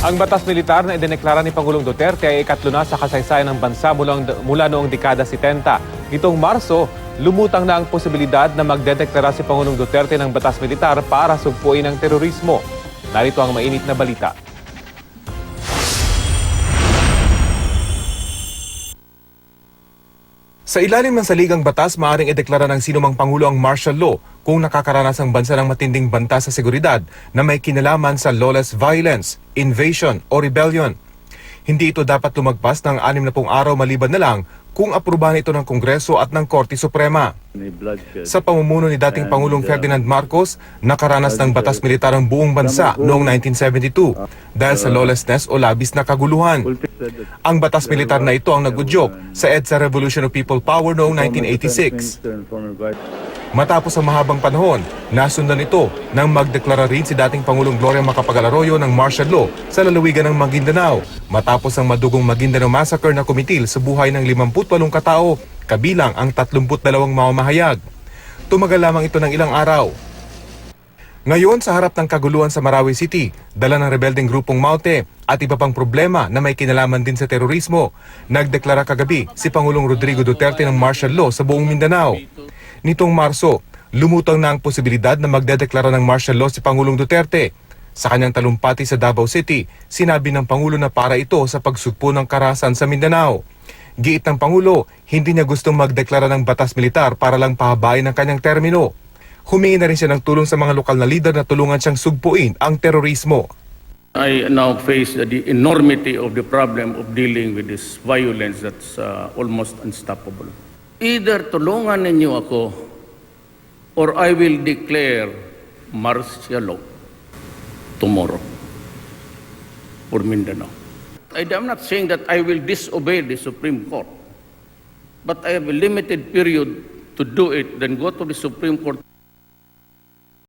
Ang batas militar na idineklara ni Pangulong Duterte ay ikatlo na sa kasaysayan ng bansa mula noong dekada 70. Nitong Marso, lumutang na ang posibilidad na magdedeklara si Pangulong Duterte ng batas militar para sugpuin ang terorismo. Narito ang mainit na balita. Sa ilalim ng saligang batas, maaaring ideklara ng sinumang Pangulo ang martial law kung nakakaranas ang bansa ng matinding banta sa seguridad na may kinalaman sa lawless violence, invasion o rebellion. Hindi ito dapat lumagpas ng 60 araw maliban na lang kung aprubahan ito ng Kongreso at ng Korte Suprema. Sa pamumuno ni dating Pangulong Ferdinand Marcos, nakaranas ng batas militar ang buong bansa noong 1972 dahil sa lawlessness o labis na kaguluhan. Ang batas militar na ito ang nagudyok sa EDSA Revolution of People Power noong 1986. Matapos ang mahabang panahon, nasundan ito nang magdeklara rin si dating Pangulong Gloria Macapagal Arroyo ng martial law sa lalawigan ng Maguindanao matapos ang madugong Maguindanao Massacre na kumitil sa buhay ng 58 katao, kabilang ang 32 mamamahayag. Tumagal lamang ito ng ilang araw. Ngayon, sa harap ng kaguluhan sa Marawi City, dala ng rebeldeng grupong Maute at iba pang problema na may kinalaman din sa terorismo, nagdeklara kagabi si Pangulong Rodrigo Duterte ng martial law sa buong Mindanao. Nitong Marso, lumutang na ang posibilidad na magdedeklara ng martial law si Pangulong Duterte. Sa kanyang talumpati sa Davao City, sinabi ng Pangulo na para ito sa pagsugpo ng karahasan sa Mindanao. Giit ng Pangulo, hindi niya gustong magdeklara ng batas militar para lang pahabain ang kanyang termino. Humingi na rin siya ng tulong sa mga lokal na lider na tulungan siyang sugpuin ang terorismo. I now face the enormity of the problem of dealing with this violence that's almost unstoppable. Either tulungan ninyo ako or I will declare martial law tomorrow for Mindanao. I'm not saying that I will disobey the Supreme Court, but I have a limited period to do it, then go to the Supreme Court.